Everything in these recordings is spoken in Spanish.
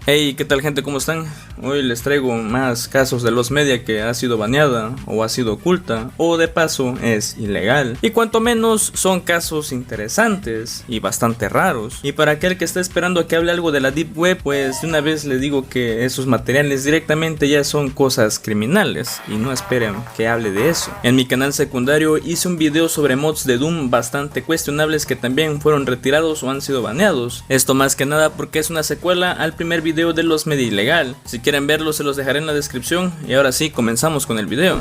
Hey, ¿qué tal gente? ¿Cómo están? Hoy les traigo más casos de los media que ha sido baneada o ha sido oculta o de paso es ilegal. Y cuanto menos son casos interesantes y bastante raros. Y para aquel que está esperando a que hable algo de la Deep Web, pues de una vez le digo que esos materiales directamente ya son cosas criminales y no esperen que hable de eso. En mi canal secundario hice un video sobre mods de Doom bastante cuestionables que también fueron retirados o han sido baneados. Esto más que nada porque es una secuela al primer video de los media ilegal. Si quieren verlo se los dejaré en la descripción y ahora sí comenzamos con el video.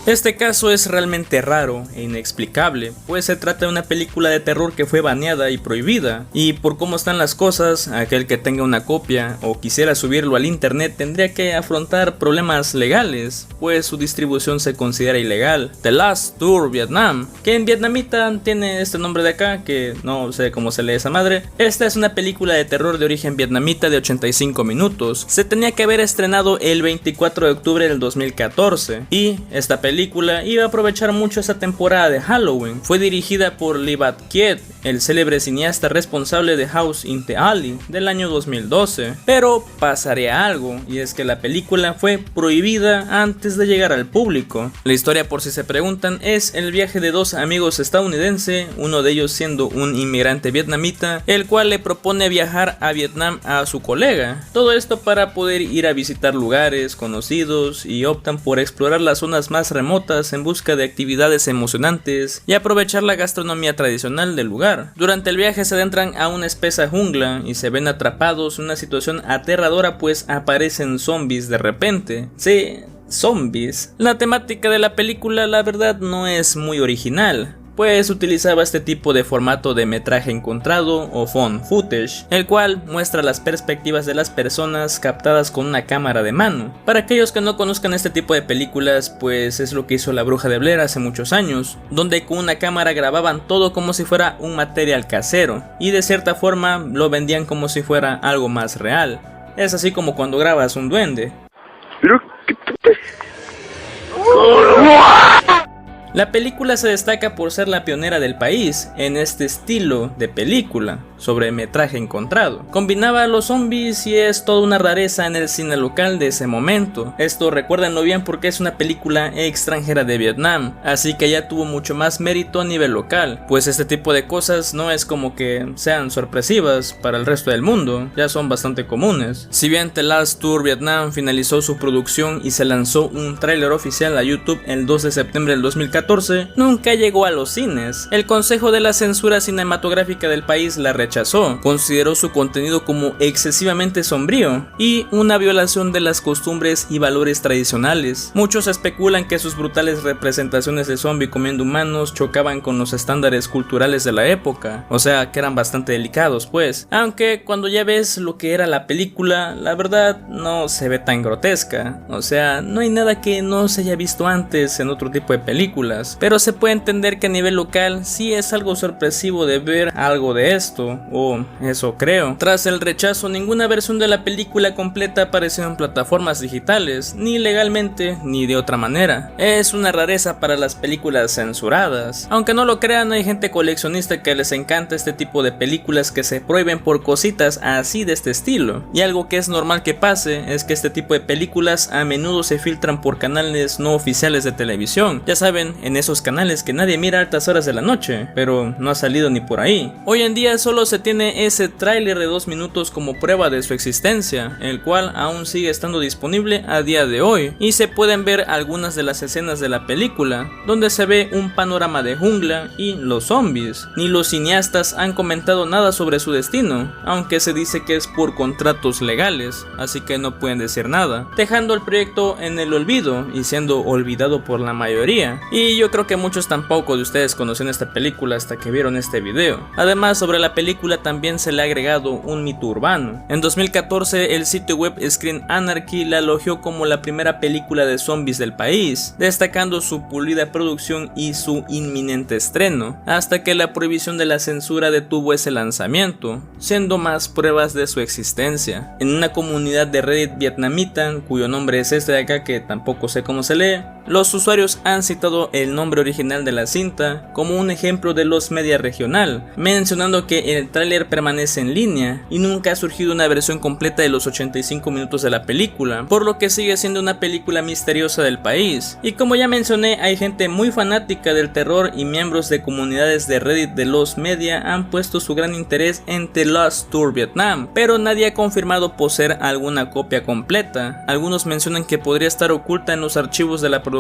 Este caso es realmente raro e inexplicable, pues se trata de una película de terror que fue baneada y prohibida, y por cómo están las cosas, aquel que tenga una copia o quisiera subirlo al internet tendría que afrontar problemas legales, pues su distribución se considera ilegal. The Last Tour Vietnam, que en vietnamita tiene este nombre de acá, que no sé cómo se lee esa madre. Esta es una película de terror de origen vietnamita de 85 minutos, se tenía que haber estrenado el 24 de octubre del 2014, y esta película iba a aprovechar mucho esa temporada de Halloween. Fue dirigida por Lee Bat-Kiet, el célebre cineasta responsable de House in the Alley del año 2012. Pero pasaría algo, y es que la película fue prohibida antes de llegar al público. La historia, por si se preguntan, es el viaje de dos amigos estadounidenses, uno de ellos siendo un inmigrante vietnamita, el cual le propone viajar a Vietnam a su colega. Todo esto para poder ir a visitar lugares conocidos y optan por explorar las zonas más remotas en busca de actividades emocionantes y aprovechar la gastronomía tradicional del lugar. Durante el viaje se adentran a una espesa jungla y se ven atrapados en una situación aterradora, pues aparecen zombies de repente. Sí, zombies. La temática de la película la verdad no es muy original, pues utilizaba este tipo de formato de metraje encontrado o found footage, el cual muestra las perspectivas de las personas captadas con una cámara de mano. Para aquellos que no conozcan este tipo de películas, pues es lo que hizo La Bruja de Blair hace muchos años, donde con una cámara grababan todo como si fuera un material casero, y de cierta forma lo vendían como si fuera algo más real. Es así como cuando grabas un duende. La película se destaca por ser la pionera del país en este estilo de película sobre metraje encontrado. Combinaba a los zombies y es toda una rareza en el cine local de ese momento. Esto recuérdenlo bien porque es una película extranjera de Vietnam, así que ya tuvo mucho más mérito a nivel local, pues este tipo de cosas no es como que sean sorpresivas para el resto del mundo, ya son bastante comunes. Si bien The Last Tour Vietnam finalizó su producción y se lanzó un tráiler oficial a YouTube el 2 de septiembre del 2014, nunca llegó a los cines. El Consejo de la Censura Cinematográfica del país la rechazó, consideró su contenido como excesivamente sombrío y una violación de las costumbres y valores tradicionales. Muchos especulan que sus brutales representaciones de zombie comiendo humanos chocaban con los estándares culturales de la época, o sea que eran bastante delicados pues, aunque cuando ya ves lo que era la película, la verdad no se ve tan grotesca, o sea no hay nada que no se haya visto antes en otro tipo de películas, pero se puede entender que a nivel local sí es algo sorpresivo de ver algo de esto, o eso creo. Tras el rechazo, ninguna versión de la película completa apareció en plataformas digitales, ni legalmente ni de otra manera. Es una rareza para las películas censuradas. Aunque no lo crean, hay gente coleccionista que les encanta este tipo de películas que se prohíben por cositas así de este estilo. Y algo que es normal que pase es que este tipo de películas a menudo se filtran por canales no oficiales de televisión. Ya saben, en esos canales que nadie mira a altas horas de la noche, pero no ha salido ni por ahí. Hoy en día solo se tiene ese tráiler de 2 minutos como prueba de su existencia, el cual aún sigue estando disponible a día de hoy, y se pueden ver algunas de las escenas de la película, donde se ve un panorama de jungla y los zombies. Ni los cineastas han comentado nada sobre su destino, aunque se dice que es por contratos legales, así que no pueden decir nada, dejando el proyecto en el olvido y siendo olvidado por la mayoría. Y yo creo que muchos tampoco de ustedes conocen esta película hasta que vieron este video. Además, sobre la película también se le ha agregado un mito urbano. En 2014 el sitio web Screen Anarchy la elogió como la primera película de zombies del país, destacando su pulida producción y su inminente estreno, hasta que la prohibición de la censura detuvo ese lanzamiento, siendo más pruebas de su existencia. En una comunidad de Reddit vietnamita, cuyo nombre es este de acá que tampoco sé cómo se lee, Los usuarios han citado el nombre original de la cinta como un ejemplo de los media regional, mencionando que el tráiler permanece en línea y nunca ha surgido una versión completa de los 85 minutos de la película, por lo que sigue siendo una película misteriosa del país. Y como ya mencioné, hay gente muy fanática del terror y miembros de comunidades de Reddit de los media han puesto su gran interés en The Lost Tour Vietnam, pero nadie ha confirmado poseer alguna copia completa. Algunos mencionan que podría estar oculta en los archivos de la productora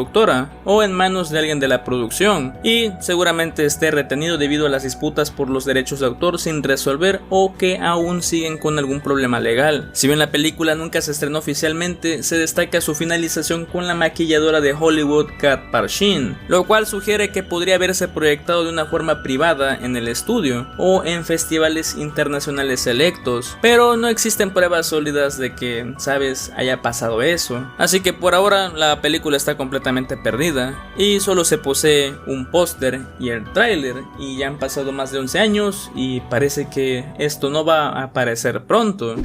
o en manos de alguien de la producción, y seguramente esté retenido debido a las disputas por los derechos de autor sin resolver o que aún siguen con algún problema legal. Si bien la película nunca se estrenó oficialmente, se destaca su finalización con la maquilladora de Hollywood Kat Parsheen, lo cual sugiere que podría haberse proyectado de una forma privada en el estudio o en festivales internacionales selectos, pero no existen pruebas sólidas de que, sabes, haya pasado eso. Así que por ahora la película está completamente perdida y solo se posee un póster y el tráiler, y ya han pasado más de 11 años y parece que esto no va a aparecer pronto.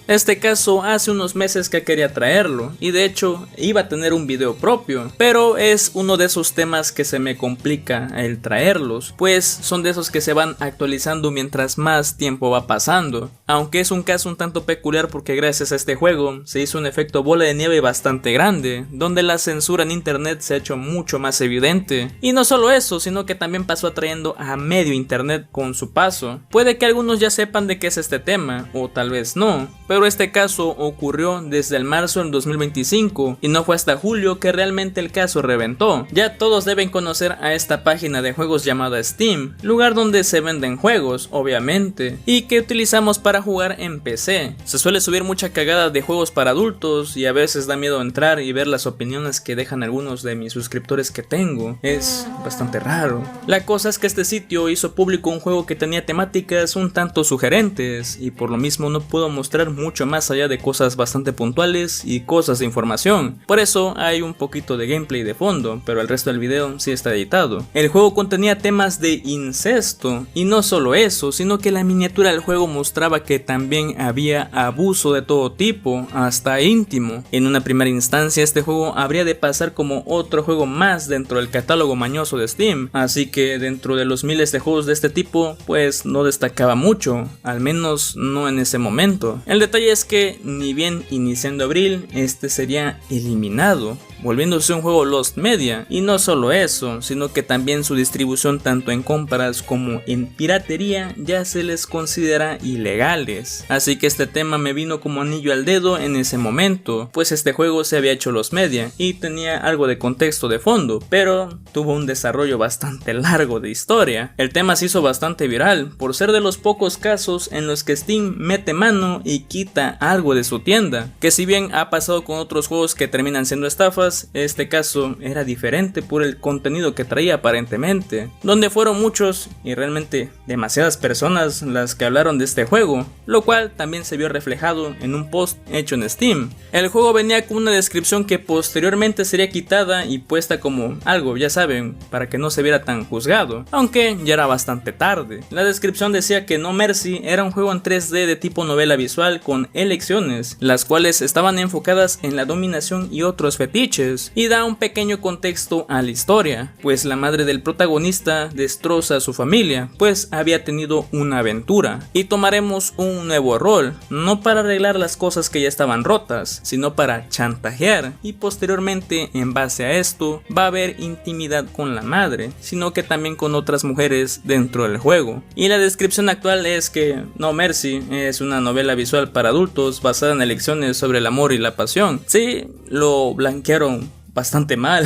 Este caso hace unos meses que quería traerlo y de hecho iba a tener un video propio, pero es uno de esos temas que se me complica el traerlos, pues son de esos que se van actualizando mientras más tiempo va pasando, aunque es un caso un tanto peculiar porque gracias a este juego se hizo un efecto bola de nieve bastante grande, donde la censura en internet se ha hecho mucho más evidente, y no solo eso, sino que también pasó atrayendo a medio internet con su paso. Puede que algunos ya sepan de qué es este tema, o tal vez no, pero este caso ocurrió desde el marzo del 2025 y no fue hasta julio que realmente el caso reventó. Ya todos deben conocer a esta página de juegos llamada Steam, lugar donde se venden juegos, obviamente, y que utilizamos para jugar en PC. Se suele subir mucha cagada de juegos para adultos y a veces da miedo entrar y ver las opiniones que dejan algunos de mis suscriptores que tengo. Es bastante raro. La cosa es que este sitio hizo público un juego que tenía temáticas un tanto sugerentes y por lo mismo no puedo mostrar mucho más allá de cosas bastante puntuales y cosas de información. Por eso hay un poquito de gameplay de fondo, pero el resto del video sí está editado. El juego contenía temas de incesto y no solo eso, sino que la miniatura del juego mostraba que también había abuso de todo tipo, hasta íntimo. En una primera instancia este juego habría de pasar como otro juego más dentro del catálogo mañoso de Steam, así que dentro de los miles de juegos de este tipo pues no destacaba mucho, al menos no en ese momento. El detalle es que ni bien iniciando abril este sería eliminado, volviéndose un juego Lost Media, y no solo eso, sino que también su distribución tanto en compras como en piratería ya se les considera ilegales. Así que este tema me vino como anillo al dedo en ese momento, pues este juego se había hecho Lost Media y tenía algo de contexto de fondo, pero tuvo un desarrollo bastante largo de historia. El tema se hizo bastante viral por ser de los pocos casos en los que Steam mete mano y quita algo de su tienda, que si bien ha pasado con otros juegos que terminan siendo estafas, este caso era diferente por el contenido que traía aparentemente, donde fueron muchos y realmente demasiadas personas las que hablaron de este juego, lo cual también se vio reflejado en un post hecho en Steam. El juego venía con una descripción que posteriormente sería quitada y puesta como algo, ya saben, para que no se viera tan juzgado, aunque ya era bastante tarde. La descripción decía que No Mercy era un juego en 3D de tipo novela visual con elecciones, las cuales estaban enfocadas en la dominación y otros fetiches, y da un pequeño contexto a la historia, pues la madre del protagonista destroza a su familia, pues había tenido una aventura, y tomaremos un nuevo rol, no para arreglar las cosas que ya estaban rotas, sino para chantajear, y posteriormente en base a esto va a haber intimidad con la madre, sino que también con otras mujeres dentro del juego. Y la descripción actual es que No Mercy es una novela visual para adultos basada en elecciones sobre el amor y la pasión. Sí, lo blanquearon bastante mal.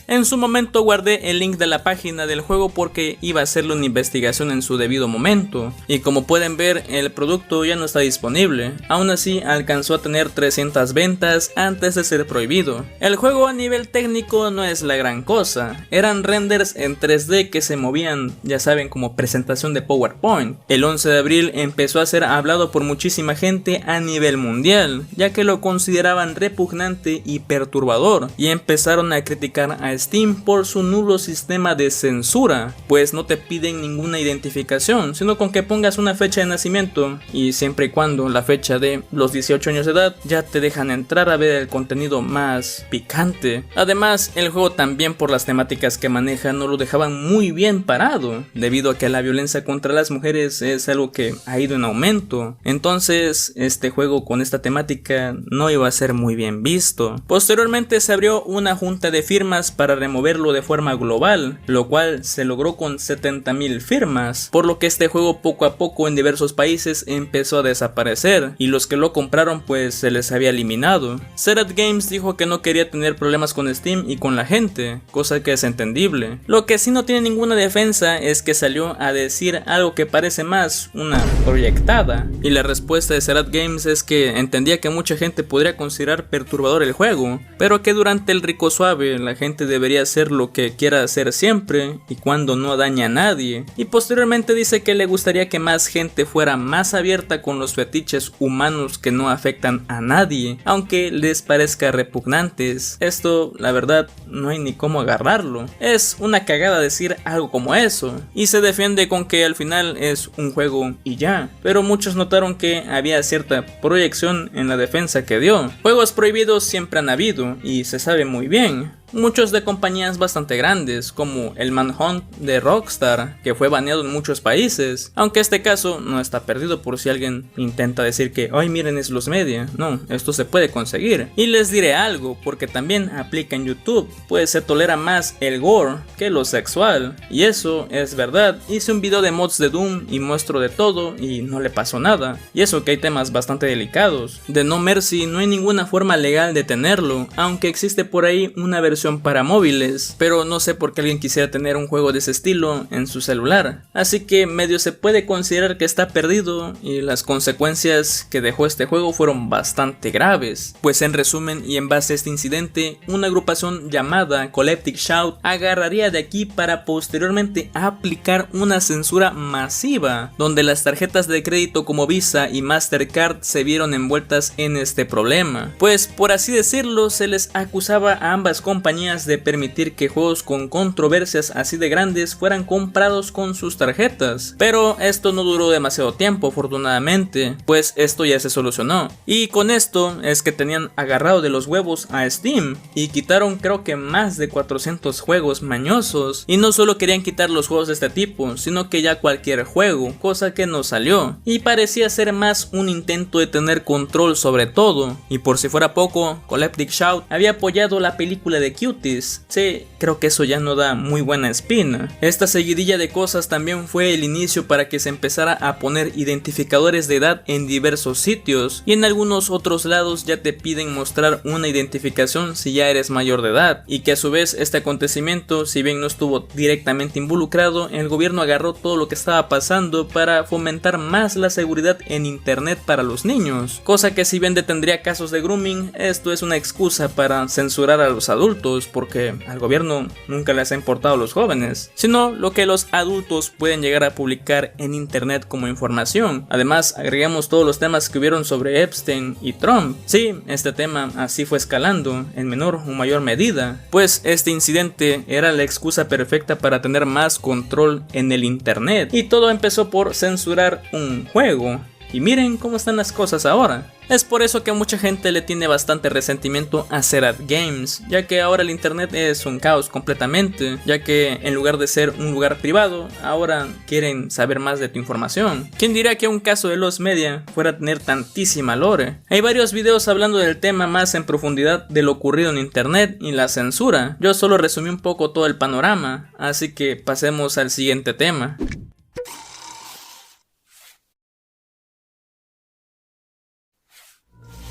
En su momento guardé el link de la página del juego porque iba a hacerle una investigación en su debido momento, y como pueden ver el producto ya no está disponible. Aún así alcanzó a tener 300 ventas antes de ser prohibido. El juego a nivel técnico no es la gran cosa, eran renders en 3D que se movían, ya saben, como presentación de PowerPoint. El 11 de abril empezó a ser hablado por muchísima gente a nivel mundial, ya que lo consideraban repugnante y perturbador, y empezaron a criticar a Steam por su nulo sistema de censura, pues no te piden ninguna identificación, sino con que pongas una fecha de nacimiento y siempre y cuando la fecha de los 18 años de edad ya te dejan entrar a ver el contenido más picante. Además, el juego también por las temáticas que maneja no lo dejaban muy bien parado, debido a que la violencia contra las mujeres es algo que ha ido en aumento. Entonces, este juego con esta temática no iba a ser muy bien visto. Posteriormente se abrió una junta de firmas para removerlo de forma global, lo cual se logró con 70,000 firmas, por lo que este juego poco a poco en diversos países empezó a desaparecer y los que lo compraron pues se les había eliminado. Xerath Games dijo que no quería tener problemas con Steam y con la gente, cosa que es entendible. Lo que sí no tiene ninguna defensa es que salió a decir algo que parece más una proyectada, y la respuesta de Xerath Games es que entendía que mucha gente podría considerar perturbador el juego, pero que durante el rico suave la gente debería hacer lo que quiera hacer siempre y cuando no daña a nadie. Y posteriormente dice que le gustaría que más gente fuera más abierta con los fetiches humanos que no afectan a nadie, aunque les parezca repugnantes. Esto, la verdad, no hay ni cómo agarrarlo. Es una cagada decir algo como eso, y se defiende con que al final es un juego y ya, pero muchos notaron que había cierta proyección en la defensa que dio. Juegos prohibidos siempre han habido, y se sabe muy bien. Muchos de compañías bastante grandes, como el Manhunt de Rockstar, que fue baneado en muchos países, aunque este caso no está perdido por si alguien intenta decir que ay miren es los media, no, esto se puede conseguir. Y les diré algo, porque también aplica en YouTube, pues se tolera más el gore que lo sexual, y eso es verdad. Hice un video de mods de Doom y muestro de todo y no le pasó nada, y eso que hay temas bastante delicados. De No Mercy no hay ninguna forma legal de tenerlo, aunque existe por ahí una versión para móviles, pero no sé por qué alguien quisiera tener un juego de ese estilo en su celular, así que medio se puede considerar que está perdido, y las consecuencias que dejó este juego fueron bastante graves. Pues en resumen y en base a este incidente, una agrupación llamada Collective Shout agarraría de aquí para posteriormente aplicar una censura masiva, donde las tarjetas de crédito como Visa y Mastercard se vieron envueltas en este problema, pues por así decirlo se les acusaba a ambas compañías de permitir que juegos con controversias así de grandes fueran comprados con sus tarjetas, pero esto no duró demasiado tiempo afortunadamente, pues esto ya se solucionó, y con esto es que tenían agarrado de los huevos a Steam y quitaron creo que más de 400 juegos mañosos, y no solo querían quitar los juegos de este tipo, sino que ya cualquier juego, cosa que no salió, y parecía ser más un intento de tener control sobre todo. Y por si fuera poco, Collective Shout había apoyado la película de Cuties. Sí, creo que eso ya no da muy buena espina. Esta seguidilla de cosas también fue el inicio para que se empezara a poner identificadores de edad en diversos sitios, y en algunos otros lados ya te piden mostrar una identificación si ya eres mayor de edad, y que a su vez este acontecimiento, si bien no estuvo directamente involucrado, el gobierno agarró todo lo que estaba pasando para fomentar más la seguridad en internet para los niños, cosa que si bien detendría casos de grooming, esto es una excusa para censurar a los adultos, porque al gobierno nunca les ha importado a los jóvenes, sino lo que los adultos pueden llegar a publicar en internet como información. Además, agregamos todos los temas que hubieron sobre Epstein y Trump. Sí, este tema así fue escalando en menor o mayor medida, pues este incidente era la excusa perfecta para tener más control en el internet, y todo empezó por censurar un juego. Y miren cómo están las cosas ahora. Es por eso que mucha gente le tiene bastante resentimiento a Xerath Games, ya que ahora el internet es un caos completamente, ya que en lugar de ser un lugar privado, ahora quieren saber más de tu información. ¿Quién diría que un caso de los media fuera a tener tantísima lore? Hay varios videos hablando del tema más en profundidad de lo ocurrido en internet y la censura. Yo solo resumí un poco todo el panorama, así que pasemos al siguiente tema.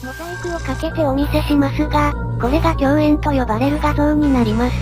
モザイクをかけてお見せしますが、これが共演と呼ばれる画像になります。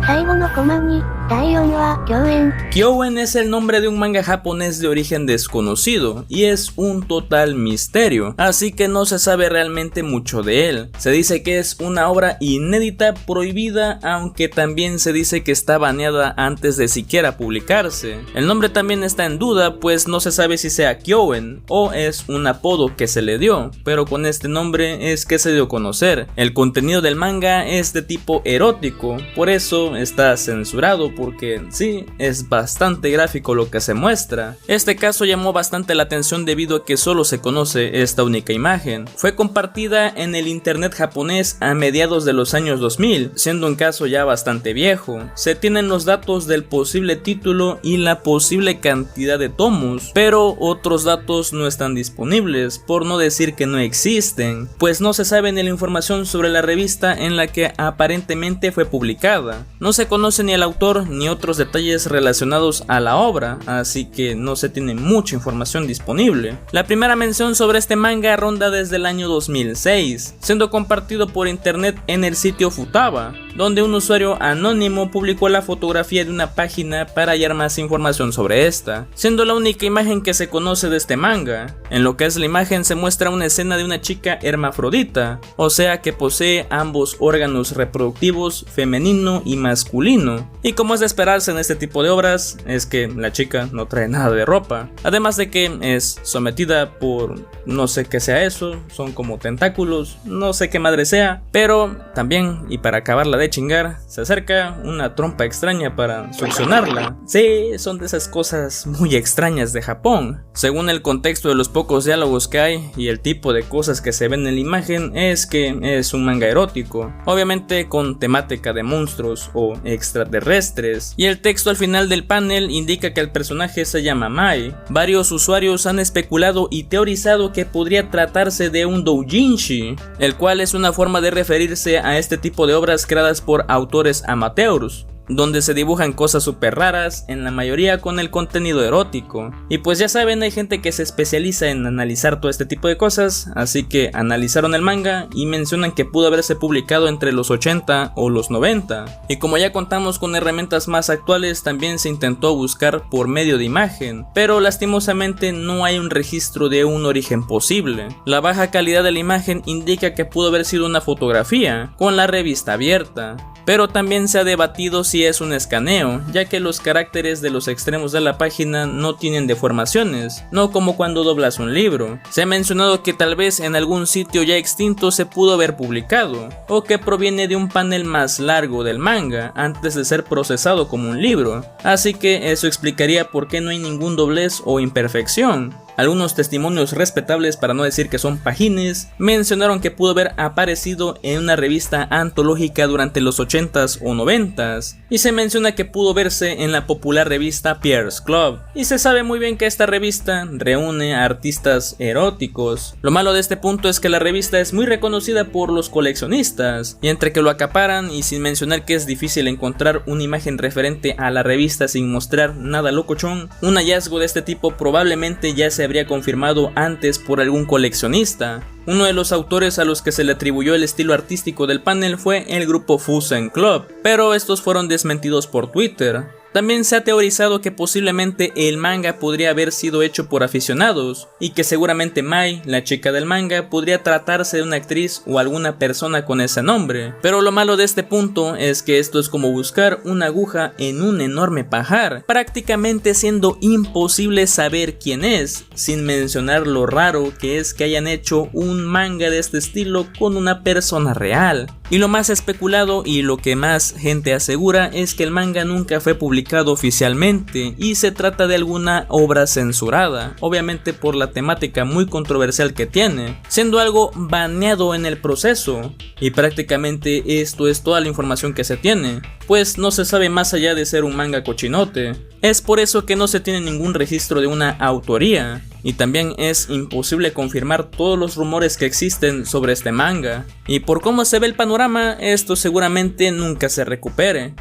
最後のコマに、第4話、共演。Kyoen es el nombre de un manga japonés de origen desconocido y es un total misterio, así que no se sabe realmente mucho de él. Se dice que es una obra inédita prohibida, aunque también se dice que está baneada antes de siquiera publicarse. El nombre también está en duda, pues no se sabe si sea Kyoen o es un apodo que se le dio, pero con este nombre es que se dio a conocer. El contenido del manga es de tipo erótico, por eso está censurado, porque sí, es bastante gráfico lo que se muestra. Este caso llamó bastante la atención debido a que solo se conoce esta única imagen. Fue compartida en el internet japonés a mediados de los años 2000, siendo un caso ya bastante viejo. Se tienen los datos del posible título y la posible cantidad de tomos, pero otros datos no están disponibles, por no decir que no existen, pues no se sabe ni la información sobre la revista en la que aparentemente fue publicada. No se conoce ni el autor ni otros detalles relacionados a la obra, así que no se tiene mucha información disponible. La primera mención sobre este manga ronda desde el año 2006, siendo compartido por internet en el sitio Futaba, donde un usuario anónimo publicó la fotografía de una página para hallar más información sobre esta, siendo la única imagen que se conoce de este manga. En lo que es la imagen se muestra una escena de una chica hermafrodita, o sea que posee ambos órganos reproductivos femenino y masculino, y como es de esperarse en este tipo de obras, es que la chica no trae nada de ropa, además de que es sometida por no sé qué sea eso, son como tentáculos, no sé qué madre sea, pero también, y para acabarla de chingar, se acerca una trompa extraña para succionarla. Sí, son de esas cosas muy extrañas de Japón. Según el contexto de los pocos diálogos que hay y el tipo de cosas que se ven en la imagen, es que es un manga erótico, obviamente con temática de monstruos o extraterrestres, y el texto al final del panel indica que el personaje se llama Mai. Varios usuarios han especulado y teorizado que podría tratarse de un doujinshi, el cual es una forma de referirse a este tipo de obras creadas por autores amateurs, donde se dibujan cosas súper raras, en la mayoría con el contenido erótico. Y pues ya saben, hay gente que se especializa en analizar todo este tipo de cosas, así que analizaron el manga y mencionan que pudo haberse publicado entre los 80 o los 90. Y como ya contamos con herramientas más actuales, también se intentó buscar por medio de imagen, pero lastimosamente no hay un registro de un origen posible. La baja calidad de la imagen indica que pudo haber sido una fotografía con la revista abierta, pero también se ha debatido si es un escaneo, ya que los caracteres de los extremos de la página no tienen deformaciones, no como cuando doblas un libro. Se ha mencionado que tal vez en algún sitio ya extinto se pudo haber publicado, o que proviene de un panel más largo del manga antes de ser procesado como un libro, así que eso explicaría por qué no hay ningún doblez o imperfección. Algunos testimonios respetables, para no decir que son pajines, mencionaron que pudo haber aparecido en una revista antológica durante los 80s o 90s, y se menciona que pudo verse en la popular revista Pierre's Club, y se sabe muy bien que esta revista reúne a artistas eróticos. Lo malo de este punto es que la revista es muy reconocida por los coleccionistas, y entre que lo acaparan y sin mencionar que es difícil encontrar una imagen referente a la revista sin mostrar nada locochón, un hallazgo de este tipo probablemente ya se habría confirmado antes por algún coleccionista. Uno de los autores a los que se le atribuyó el estilo artístico del panel fue el grupo Fusen Club, pero estos fueron desmentidos por Twitter. También se ha teorizado que posiblemente el manga podría haber sido hecho por aficionados, y que seguramente Mai, la chica del manga, podría tratarse de una actriz o alguna persona con ese nombre. Pero lo malo de este punto es que esto es como buscar una aguja en un enorme pajar, prácticamente siendo imposible saber quién es, sin mencionar lo raro que es que hayan hecho un manga de este estilo con una persona real. Y lo más especulado y lo que más gente asegura es que el manga nunca fue publicado oficialmente y se trata de alguna obra censurada, obviamente por la temática muy controversial que tiene, siendo algo baneado en el proceso. Y prácticamente esto es toda la información que se tiene, pues no se sabe más allá de ser un manga cochinote. Es por eso que no se tiene ningún registro de una autoría, y también es imposible confirmar todos los rumores que existen sobre este manga, y por cómo se ve el panorama, esto seguramente nunca se recupere.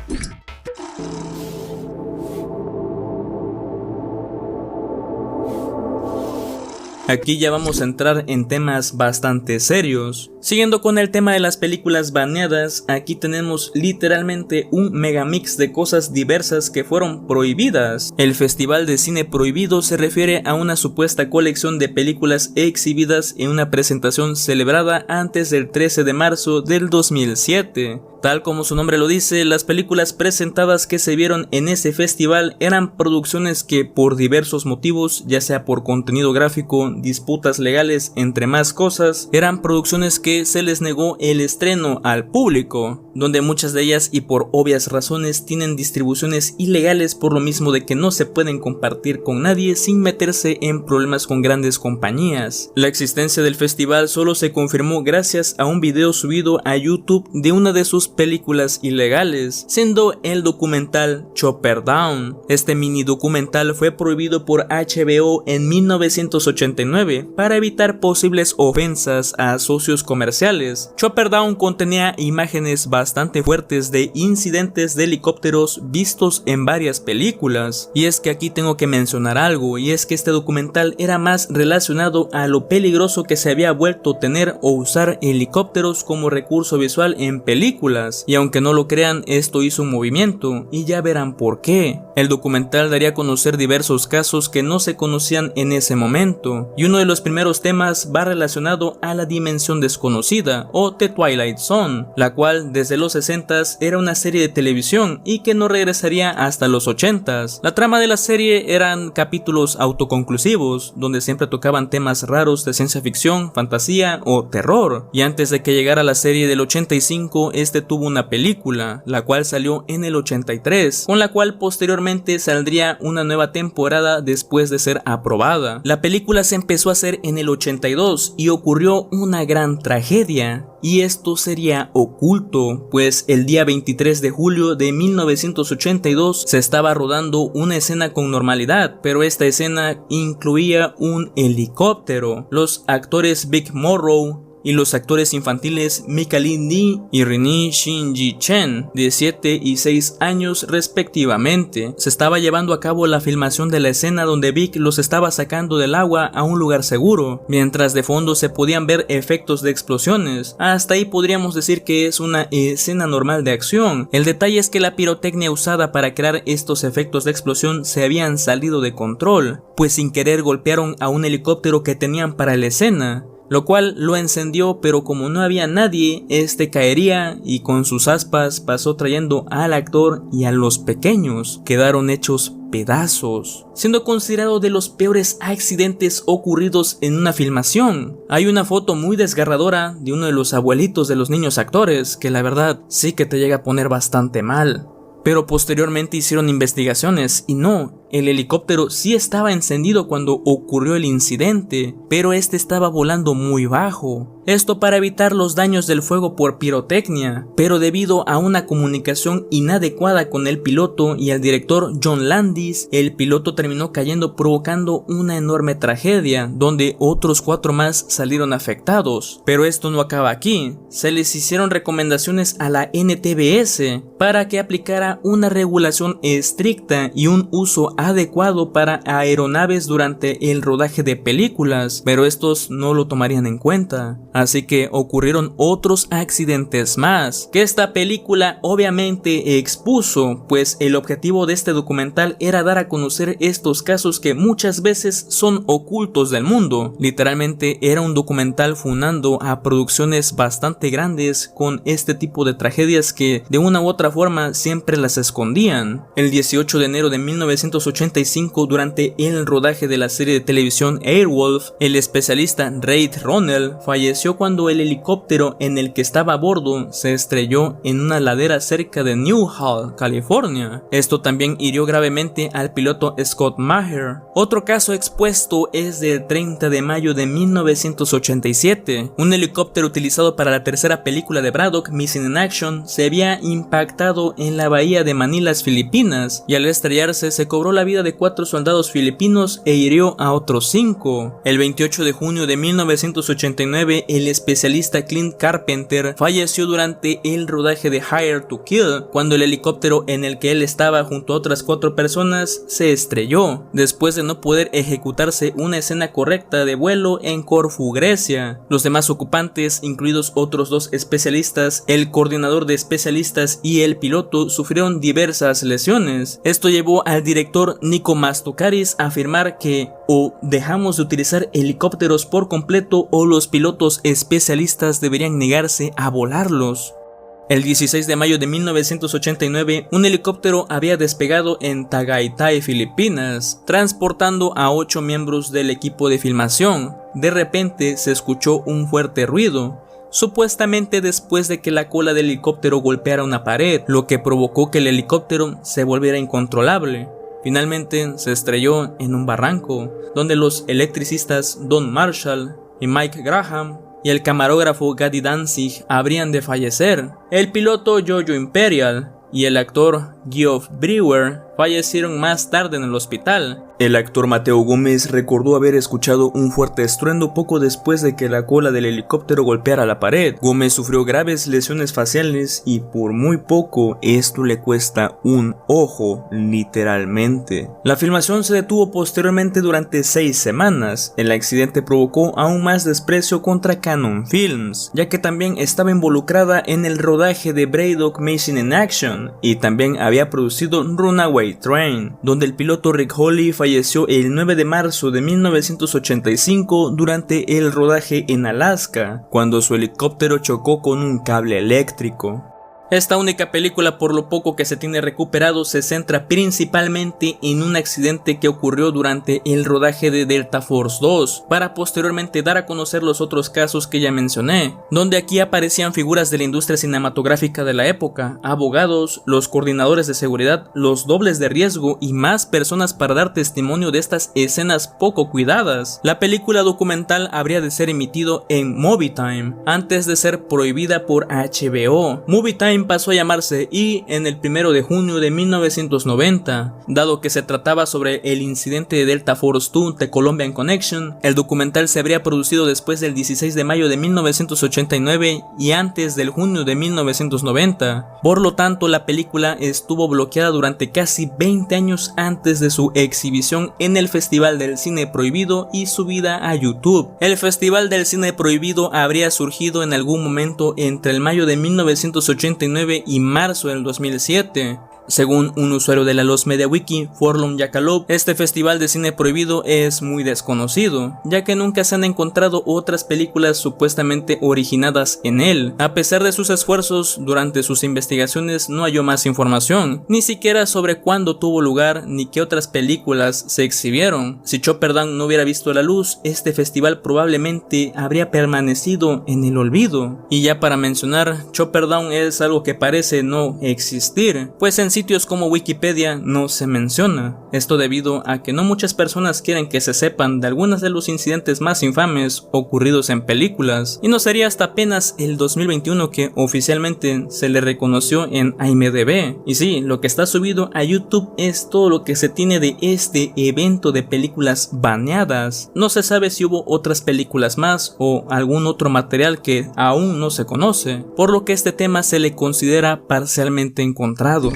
Aquí ya vamos a entrar en temas bastante serios. Siguiendo con el tema de las películas baneadas, aquí tenemos literalmente un megamix de cosas diversas que fueron prohibidas. El Festival de Cine Prohibido se refiere a una supuesta colección de películas exhibidas en una presentación celebrada antes del 13 de marzo del 2007. Tal como su nombre lo dice, las películas presentadas que se vieron en ese festival eran producciones que por diversos motivos, ya sea por contenido gráfico, disputas legales, entre más cosas, eran producciones que se les negó el estreno al público, donde muchas de ellas y por obvias razones tienen distribuciones ilegales por lo mismo de que no se pueden compartir con nadie sin meterse en problemas con grandes compañías. La existencia del festival solo se confirmó gracias a un video subido a YouTube de una de sus películas ilegales, siendo el documental Chopper Down. Este mini documental fue prohibido por HBO en 1989 para evitar posibles ofensas a socios comerciales. Chopper Down contenía imágenes bastante fuertes de incidentes de helicópteros vistos en varias películas. Y es que aquí tengo que mencionar algo, y es que este documental era más relacionado a lo peligroso que se había vuelto tener o usar helicópteros como recurso visual en películas. Y aunque no lo crean, esto hizo un movimiento, y ya verán por qué. El documental daría a conocer diversos casos que no se conocían en ese momento, y uno de los primeros temas va relacionado a la dimensión desconocida, o The Twilight Zone, la cual desde los 60s era una serie de televisión y que no regresaría hasta los 80s. La trama de la serie eran capítulos autoconclusivos, donde siempre tocaban temas raros de ciencia ficción, fantasía o terror, y antes de que llegara la serie del 85, tuvo una película, la cual salió en el 83, con la cual posteriormente saldría una nueva temporada después de ser aprobada. La película se empezó a hacer en el 82 y ocurrió una gran tragedia. Y esto sería oculto, pues el día 23 de julio de 1982 se estaba rodando una escena con normalidad, pero esta escena incluía un helicóptero. Los actores Vic Morrow y los actores infantiles Mika Lee y Renee Shinji Chen, de 7 y 6 años respectivamente. Se estaba llevando a cabo la filmación de la escena donde Vic los estaba sacando del agua a un lugar seguro, mientras de fondo se podían ver efectos de explosiones. Hasta ahí podríamos decir que es una escena normal de acción. El detalle es que la pirotecnia usada para crear estos efectos de explosión se habían salido de control, pues sin querer golpearon a un helicóptero que tenían para la escena, lo cual lo encendió, pero como no había nadie, este caería y con sus aspas pasó trayendo al actor y a los pequeños. Quedaron hechos pedazos, siendo considerado de los peores accidentes ocurridos en una filmación. Hay una foto muy desgarradora de uno de los abuelitos de los niños actores, que la verdad sí que te llega a poner bastante mal. Pero posteriormente hicieron investigaciones y no, el helicóptero sí estaba encendido cuando ocurrió el incidente, pero este estaba volando muy bajo. Esto para evitar los daños del fuego por pirotecnia, pero debido a una comunicación inadecuada con el piloto y el director John Landis, el piloto terminó cayendo provocando una enorme tragedia, donde otros 4 más salieron afectados. Pero esto no acaba aquí, se les hicieron recomendaciones a la NTBS para que aplicara una regulación estricta y un uso adecuado para aeronaves durante el rodaje de películas, pero estos no lo tomarían en cuenta. Así que ocurrieron otros accidentes más, que esta película obviamente expuso, pues el objetivo de este documental era dar a conocer estos casos que muchas veces son ocultos del mundo. Literalmente era un documental funando a producciones bastante grandes con este tipo de tragedias que de una u otra forma siempre las escondían. El 18 de enero de 1985, durante el rodaje de la serie de televisión Airwolf, el especialista Reid Ronell falleció cuando el helicóptero en el que estaba a bordo se estrelló en una ladera cerca de Newhall, California. Esto también hirió gravemente al piloto Scott Maher. Otro caso expuesto es del 30 de mayo de 1987. Un helicóptero utilizado para la tercera película de Braddock, Missing in Action, se había impactado en la bahía de Manilas, Filipinas, y al estrellarse se cobró la vida de 4 soldados filipinos e hirió a otros 5. El 28 de junio de 1989, el especialista Clint Carpenter falleció durante el rodaje de Hire to Kill, cuando el helicóptero en el que él estaba junto a otras 4 personas se estrelló, después de no poder ejecutarse una escena correcta de vuelo en Corfú, Grecia. Los demás ocupantes, incluidos otros 2 especialistas, el coordinador de especialistas y el piloto, sufrieron diversas lesiones. Esto llevó al director Nico Mastokaris a afirmar que o dejamos de utilizar helicópteros por completo o los pilotos especialistas deberían negarse a volarlos. El 16 de mayo de 1989, un helicóptero había despegado en Tagaytay, Filipinas, transportando a 8 miembros del equipo de filmación. De repente se escuchó un fuerte ruido, supuestamente después de que la cola del helicóptero golpeara una pared, lo que provocó que el helicóptero se volviera incontrolable. Finalmente se estrelló en un barranco, donde los electricistas Don Marshall y Mike Graham y el camarógrafo Gadi Danzig habrían de fallecer. El piloto Jojo Imperial y el actor Geoff Brewer fallecieron más tarde en el hospital. El actor Mateo Gómez recordó haber escuchado un fuerte estruendo poco después de que la cola del helicóptero golpeara la pared. Gómez sufrió graves lesiones faciales y por muy poco esto le cuesta un ojo, literalmente. La filmación se detuvo posteriormente durante 6 semanas. El accidente provocó aún más desprecio contra Cannon Films, ya que también estaba involucrada en el rodaje de Braddock Machine in Action y también había producido Runaway Train, donde el piloto Rick Holly falleció el 9 de marzo de 1985 durante el rodaje en Alaska, cuando su helicóptero chocó con un cable eléctrico. Esta única película, por lo poco que se tiene recuperado, se centra principalmente en un accidente que ocurrió durante el rodaje de Delta Force 2, para posteriormente dar a conocer los otros casos que ya mencioné, donde aquí aparecían figuras de la industria cinematográfica de la época, abogados, los coordinadores de seguridad, los dobles de riesgo y más personas para dar testimonio de estas escenas poco cuidadas. La película documental habría de ser emitido en Movie Time, antes de ser prohibida por HBO. Movie Time pasó a llamarse E! En el 1 de junio de 1990, dado que se trataba sobre el incidente de Delta Force 2 de Colombian Connection. El documental se habría producido después del 16 de mayo de 1989 y antes del junio de 1990, por lo tanto la película estuvo bloqueada durante casi 20 años antes de su exhibición en el Festival del Cine Prohibido y subida a YouTube. El Festival del Cine Prohibido habría surgido en algún momento entre el mayo de 1989 y marzo del 2007. Según un usuario de la Lost Media Wiki, Forlon Yakalov, este festival de cine prohibido es muy desconocido, ya que nunca se han encontrado otras películas supuestamente originadas en él. A pesar de sus esfuerzos, durante sus investigaciones no halló más información, ni siquiera sobre cuándo tuvo lugar ni qué otras películas se exhibieron. Si Chopper Down no hubiera visto la luz, este festival probablemente habría permanecido en el olvido. Y ya para mencionar, Chopper Down es algo que parece no existir, pues en sitios como Wikipedia no se menciona. Esto debido a que no muchas personas quieren que se sepan de algunos de los incidentes más infames ocurridos en películas, y no sería hasta apenas el 2021 que oficialmente se le reconoció en IMDb. Y sí, lo que está subido a YouTube es todo lo que se tiene de este evento de películas baneadas. No se sabe si hubo otras películas más o algún otro material que aún no se conoce, por lo que este tema se le considera parcialmente encontrado.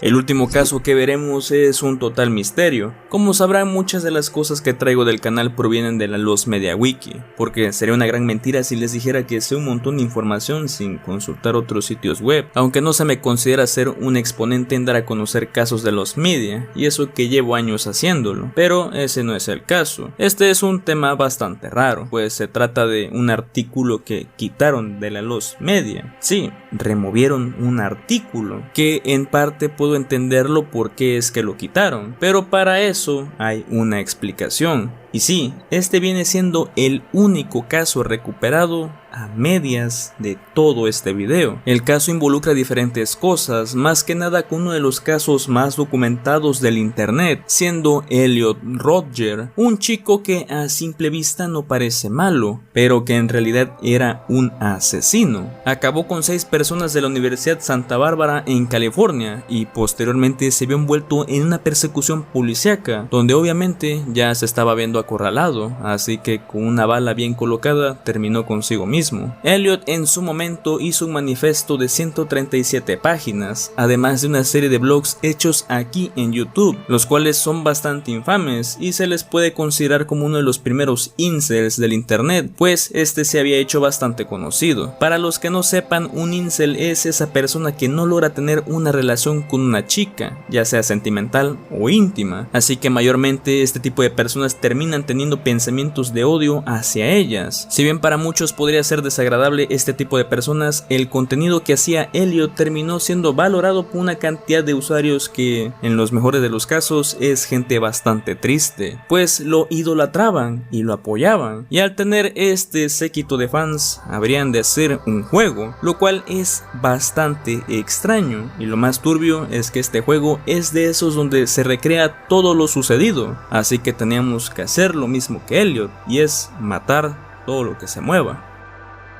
El último caso que veremos es un total misterio. Como sabrán, muchas de las cosas que traigo del canal provienen de la Lost Media Wiki, porque sería una gran mentira si les dijera que sé un montón de información sin consultar otros sitios web, aunque no se me considera ser un exponente en dar a conocer casos de Lost Media, y eso que llevo años haciéndolo, pero ese no es el caso. Este es un tema bastante raro, pues se trata de un artículo que quitaron de la Lost Media. Sí, removieron un artículo, que en parte puedo entenderlo por qué es que lo quitaron, pero para eso hay una explicación. Y sí, este viene siendo el único caso recuperado a medias de todo este video. El caso involucra diferentes cosas, más que nada con uno de los casos más documentados del internet, siendo Elliot Rodger, un chico que a simple vista no parece malo, pero que en realidad era un asesino. Acabó con 6 personas de la Universidad Santa Bárbara en California y posteriormente se vio envuelto en una persecución policíaca, donde obviamente ya se estaba viendo acorralado, así que con una bala bien colocada terminó consigo mismo. Elliot en su momento hizo un manifiesto de 137 páginas, además de una serie de blogs hechos aquí en YouTube, los cuales son bastante infames y se les puede considerar como uno de los primeros incels del internet, pues este se había hecho bastante conocido. Para los que no sepan, un incel es esa persona que no logra tener una relación con una chica, ya sea sentimental o íntima, así que mayormente este tipo de personas terminan teniendo pensamientos de odio hacia ellas. Si bien para muchos podría ser desagradable este tipo de personas, el contenido que hacía Elliot terminó siendo valorado por una cantidad de usuarios que, en los mejores de los casos, es gente bastante triste, pues lo idolatraban y lo apoyaban, y al tener este séquito de fans, habrían de hacer un juego, lo cual es bastante extraño, y lo más turbio es que este juego es de esos donde se recrea todo lo sucedido, así que teníamos que hacer lo mismo que Elliot, y es matar todo lo que se mueva.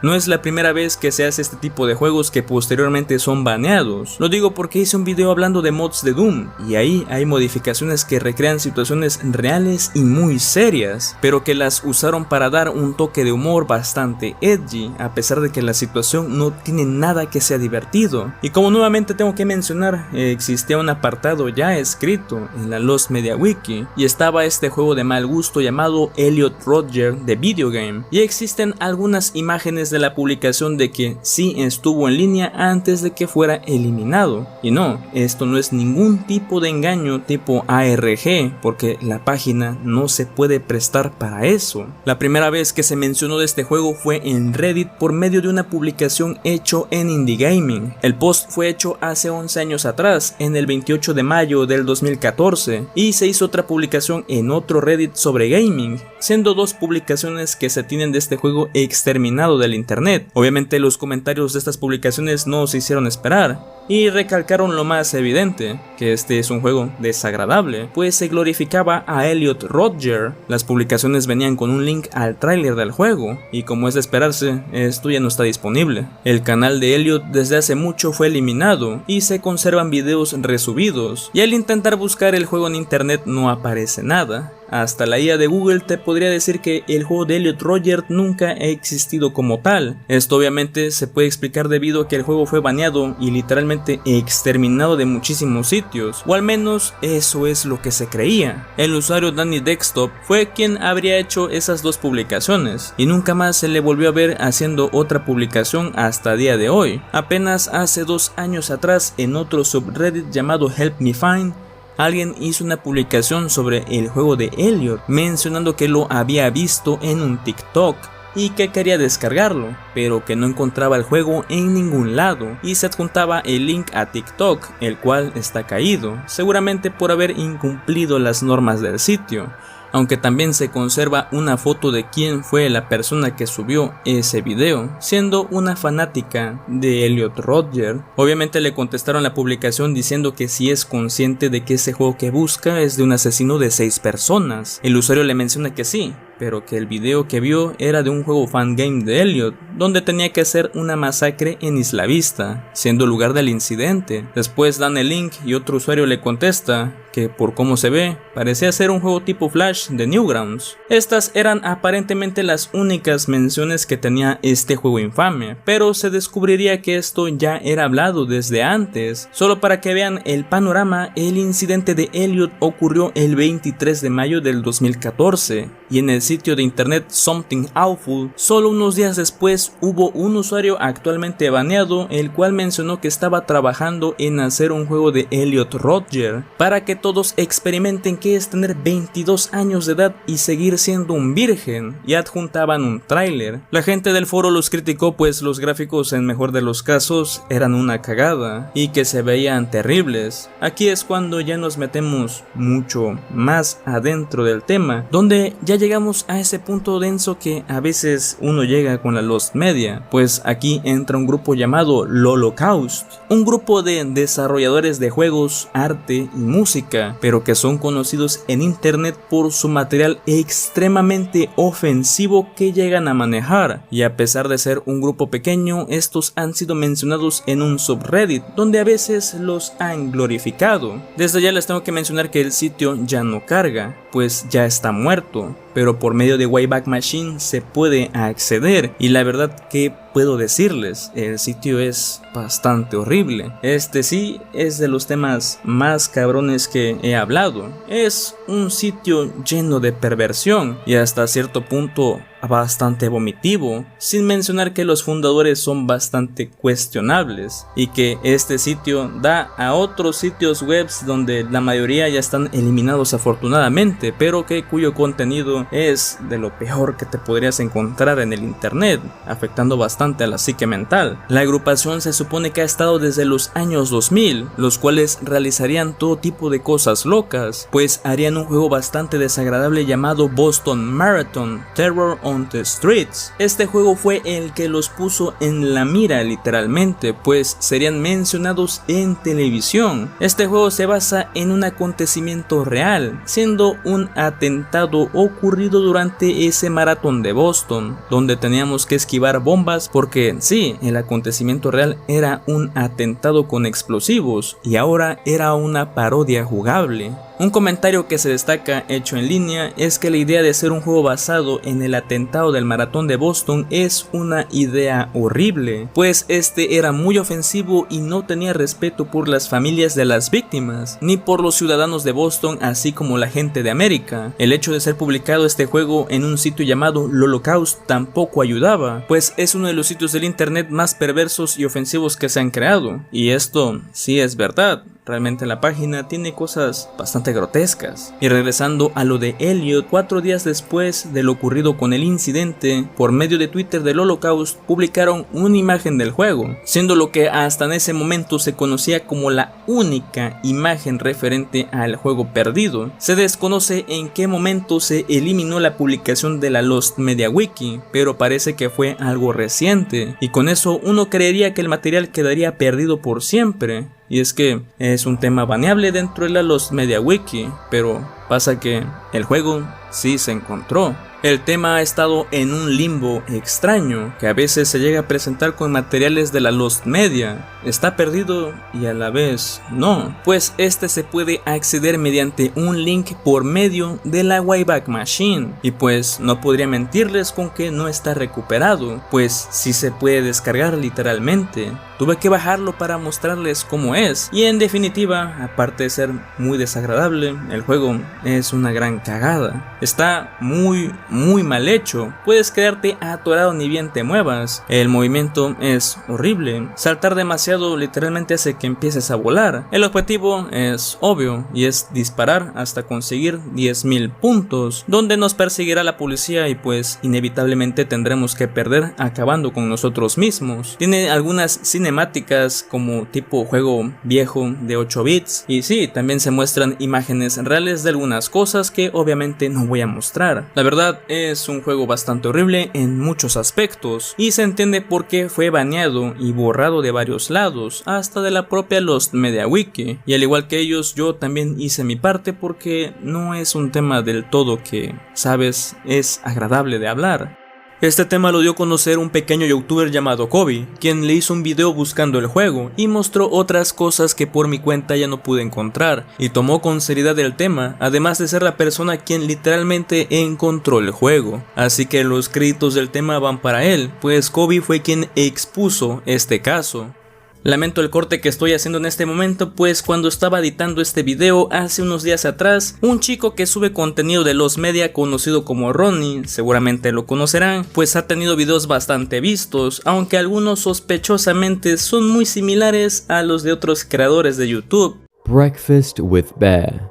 No es la primera vez que se hace este tipo de juegos que posteriormente son baneados. Lo digo porque hice un video hablando de mods de Doom y ahí hay modificaciones que recrean situaciones reales y muy serias, pero que las usaron para dar un toque de humor bastante edgy, a pesar de que la situación no tiene nada que sea divertido. Y como nuevamente tengo que mencionar, existía un apartado ya escrito en la Lost Media Wiki y estaba este juego de mal gusto llamado Elliot Rodger The Video Game, y existen algunas imágenes de la publicación de que sí estuvo en línea antes de que fuera eliminado. Y no, esto no es ningún tipo de engaño tipo ARG, porque la página no se puede prestar para eso. La primera vez que se mencionó de este juego fue en Reddit por medio de una publicación hecho en Indie Gaming. El post fue hecho hace 11 años atrás, en el 28 de mayo del 2014, y se hizo otra publicación en otro Reddit sobre gaming, siendo 2 publicaciones que se tienen de este juego exterminado del internet. Obviamente los comentarios de estas publicaciones no se hicieron esperar y recalcaron lo más evidente, que este es un juego desagradable, pues se glorificaba a Elliot Rodger. Las publicaciones venían con un link al tráiler del juego y, como es de esperarse, esto ya no está disponible. El canal de Elliot desde hace mucho fue eliminado y se conservan videos resubidos, y al intentar buscar el juego en internet no aparece nada. Hasta la IA de Google te podría decir que el juego de Elliot Rodger nunca ha existido como tal. Esto obviamente se puede explicar debido a que el juego fue baneado y literalmente exterminado de muchísimos sitios, o al menos eso es lo que se creía. El usuario Danny Desktop fue quien habría hecho esas 2 publicaciones y nunca más se le volvió a ver haciendo otra publicación hasta día de hoy. Apenas hace 2 años atrás, en otro subreddit llamado Help Me Find, alguien hizo una publicación sobre el juego de Elliot, mencionando que lo había visto en un TikTok y que quería descargarlo, pero que no encontraba el juego en ningún lado, y se adjuntaba el link a TikTok, el cual está caído, seguramente por haber incumplido las normas del sitio. Aunque también se conserva una foto de quién fue la persona que subió ese video, siendo una fanática de Elliot Rodger. Obviamente le contestaron la publicación diciendo que si es consciente de que ese juego que busca es de un asesino de 6 personas. El usuario le menciona que sí, pero que el video que vio era de un juego fangame de Elliot, donde tenía que hacer una masacre en Isla Vista, siendo el lugar del incidente. Después dan el link y otro usuario le contesta que por cómo se ve, parecía ser un juego tipo Flash de Newgrounds. Estas eran aparentemente las únicas menciones que tenía este juego infame, pero se descubriría que esto ya era hablado desde antes. Solo para que vean el panorama, el incidente de Elliot ocurrió el 23 de mayo del 2014, y en el sitio de internet Something Awful, solo unos días después hubo un usuario actualmente baneado, el cual mencionó que estaba trabajando en hacer un juego de Elliot Rodger para que todos experimenten qué es tener 22 años de edad y seguir siendo un virgen, y adjuntaban un tráiler. La gente del foro los criticó, pues los gráficos en mejor de los casos eran una cagada y que se veían terribles. Aquí es cuando ya nos metemos mucho más adentro del tema, donde ya llegamos a ese punto denso que a veces uno llega con la Lost Media, pues aquí entra un grupo llamado Lolocaust, un grupo de desarrolladores de juegos, arte y música, pero que son conocidos en internet por su material extremadamente ofensivo que llegan a manejar, y a pesar de ser un grupo pequeño, estos han sido mencionados en un subreddit donde a veces los han glorificado. Desde ya les tengo que mencionar que el sitio ya no carga, pues ya está muerto, pero por medio de Wayback Machine se puede acceder, y la verdad que puedo decirles, el sitio es bastante horrible. Este sí es de los temas más cabrones que he hablado. Es un sitio lleno de perversión y hasta cierto punto bastante vomitivo, sin mencionar que los fundadores son bastante cuestionables y que este sitio da a otros sitios web donde la mayoría ya están eliminados afortunadamente, pero que cuyo contenido es de lo peor que te podrías encontrar en el internet, afectando bastante a la psique mental. La agrupación se supone que ha estado desde los años 2000, los cuales realizarían todo tipo de cosas locas, pues harían un juego bastante desagradable llamado Boston Marathon Terror on the Streets. Este juego fue el que los puso en la mira literalmente, pues serían mencionados en televisión. Este juego se basa en un acontecimiento real, siendo un atentado ocurrido durante ese maratón de Boston, donde teníamos que esquivar bombas porque sí, el acontecimiento real era un atentado con explosivos y ahora era una parodia jugable. Un comentario que se destaca hecho en línea es que la idea de ser un juego basado en el atentado del maratón de Boston es una idea horrible, pues este era muy ofensivo y no tenía respeto por las familias de las víctimas, ni por los ciudadanos de Boston, así como la gente de América. El hecho de ser publicado este juego en un sitio llamado Lolocaust tampoco ayudaba, pues es uno de los sitios del internet más perversos y ofensivos que se han creado, y esto sí es verdad. Realmente la página tiene cosas bastante grotescas. Y regresando a lo de Elliot, 4 días después de lo ocurrido con el incidente, por medio de Twitter del Holocaust publicaron una imagen del juego, siendo lo que hasta en ese momento se conocía como la única imagen referente al juego perdido. Se desconoce en qué momento se eliminó la publicación de la Lost Media Wiki, pero parece que fue algo reciente, y con eso uno creería que el material quedaría perdido por siempre. Y es que es un tema baneable dentro de la Lost Media Wiki, pero pasa que el juego sí se encontró. El tema ha estado en un limbo extraño, que a veces se llega a presentar con materiales de la Lost Media. Está perdido y a la vez no, pues este se puede acceder mediante un link por medio de la Wayback Machine. Y pues no podría mentirles con que no está recuperado, pues sí se puede descargar literalmente. Tuve que bajarlo para mostrarles cómo es, y en definitiva, aparte de ser muy desagradable, el juego es una gran cagada. Está muy mal hecho, puedes quedarte atorado ni bien te muevas, el movimiento es horrible, saltar demasiado literalmente hace que empieces a volar. El objetivo es obvio y es disparar hasta conseguir 10.000 puntos, donde nos perseguirá la policía y pues inevitablemente tendremos que perder acabando con nosotros mismos. Tiene algunas cinemáticas como tipo juego viejo de 8 bits y sí, también se muestran imágenes reales de algunas cosas que obviamente no voy a mostrar. La verdad es un juego bastante horrible en muchos aspectos y se entiende por qué fue baneado y borrado de varios lados, hasta de la propia Lost Media Wiki, y al igual que ellos yo también hice mi parte porque no es un tema del todo que, sabes, es agradable de hablar. Este tema lo dio a conocer un pequeño youtuber llamado Kobe, quien le hizo un video buscando el juego y mostró otras cosas que por mi cuenta ya no pude encontrar, y tomó con seriedad el tema, además de ser la persona quien literalmente encontró el juego. Así que los créditos del tema van para él, pues Kobe fue quien expuso este caso. Lamento el corte que estoy haciendo en este momento, pues cuando estaba editando este video hace unos días atrás, un chico que sube contenido de Lost Media conocido como Ronnie, seguramente lo conocerán, pues ha tenido videos bastante vistos, aunque algunos sospechosamente son muy similares a los de otros creadores de YouTube. Breakfast with Bear.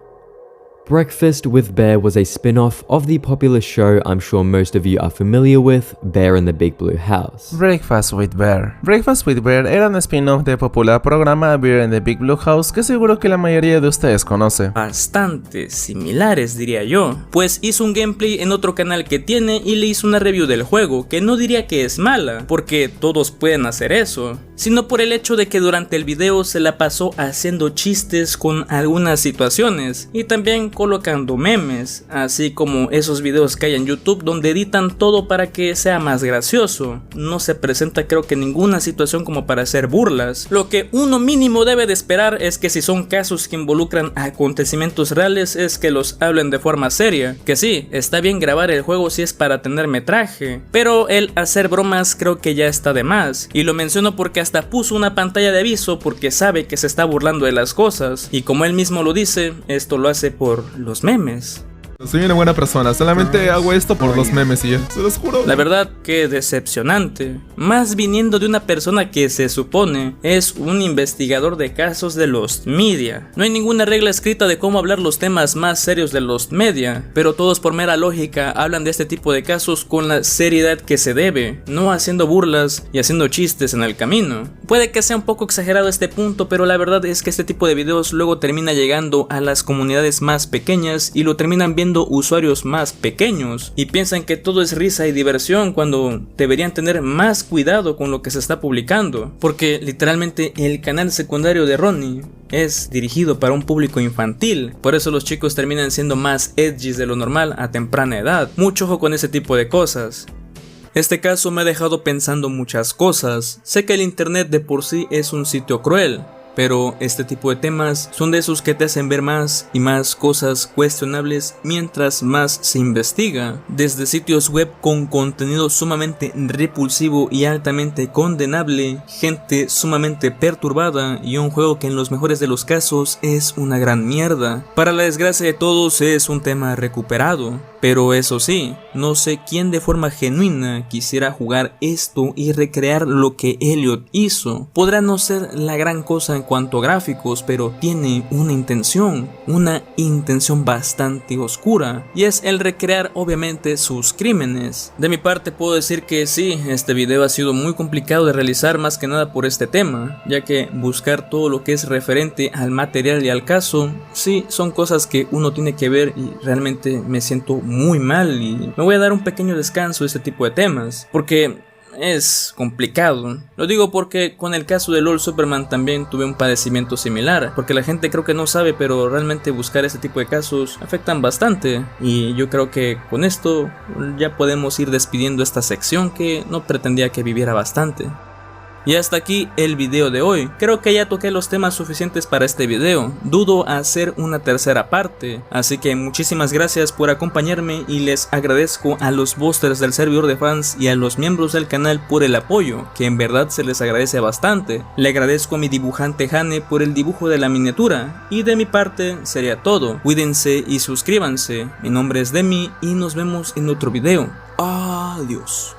Breakfast with Bear was a spin-off of the popular show I'm sure most of you are familiar with, Bear in the Big Blue House. Breakfast with Bear. Breakfast with Bear era un spin-off del popular programa Bear in the Big Blue House que seguro que la mayoría de ustedes conoce. Bastante similares diría yo, pues hizo un gameplay en otro canal que tiene y le hizo una review del juego, que no diría que es mala, porque todos pueden hacer eso, sino por el hecho de que durante el video se la pasó haciendo chistes con algunas situaciones y también colocando memes, así como esos videos que hay en YouTube donde editan todo para que sea más gracioso. No se presenta creo que ninguna situación como para hacer burlas. Lo que uno mínimo debe de esperar es que si son casos que involucran acontecimientos reales es que los hablen de forma seria, que sí, está bien grabar el juego si es para tener metraje, pero el hacer bromas creo que ya está de más, y lo menciono porque hasta puso una pantalla de aviso porque sabe que se está burlando de las cosas, y como él mismo lo dice, esto lo hace por los memes. Soy una buena persona, solamente hago esto por los memes y ya, se los juro. La verdad que decepcionante, más viniendo de una persona que se supone es un investigador de casos de Lost Media. No hay ninguna regla escrita de cómo hablar los temas más serios de Lost Media, pero todos por mera lógica hablan de este tipo de casos con la seriedad que se debe, no haciendo burlas y haciendo chistes en el camino. Puede que sea un poco exagerado este punto, pero la verdad es que este tipo de videos luego termina llegando a las comunidades más pequeñas y lo terminan viendo usuarios más pequeños y piensan que todo es risa y diversión cuando deberían tener más cuidado con lo que se está publicando, porque literalmente el canal secundario de Ronnie es dirigido para un público infantil, por eso los chicos terminan siendo más edgy de lo normal a temprana edad. Mucho ojo con ese tipo de cosas. Este caso me ha dejado pensando muchas cosas. Sé que el internet de por sí es un sitio cruel, pero este tipo de temas son de esos que te hacen ver más y más cosas cuestionables mientras más se investiga. Desde sitios web con contenido sumamente repulsivo y altamente condenable, gente sumamente perturbada y un juego que en los mejores de los casos es una gran mierda. Para la desgracia de todos es un tema recuperado, pero eso sí, no sé quién de forma genuina quisiera jugar esto y recrear lo que Elliot hizo. Podrá no ser la gran cosa en cuanto a gráficos, pero tiene una intención bastante oscura, y es el recrear obviamente sus crímenes. De mi parte puedo decir que sí, este video ha sido muy complicado de realizar, más que nada por este tema, ya que buscar todo lo que es referente al material y al caso, sí, son cosas que uno tiene que ver y realmente me siento muy mal y me voy a dar un pequeño descanso de este tipo de temas, porque es complicado. Lo digo porque con el caso de LOL Superman también tuve un padecimiento similar, porque la gente creo que no sabe, pero realmente buscar este tipo de casos afectan bastante, y yo creo que con esto ya podemos ir despidiendo esta sección que no pretendía que viviera bastante. Y hasta aquí el video de hoy. Creo que ya toqué los temas suficientes para este video. Dudo hacer una tercera parte. Así que muchísimas gracias por acompañarme y les agradezco a los boosters del servidor de fans y a los miembros del canal por el apoyo, que en verdad se les agradece bastante. Le agradezco a mi dibujante Hane por el dibujo de la miniatura. Y de mi parte sería todo. Cuídense y suscríbanse. Mi nombre es Demi y nos vemos en otro video. Adiós.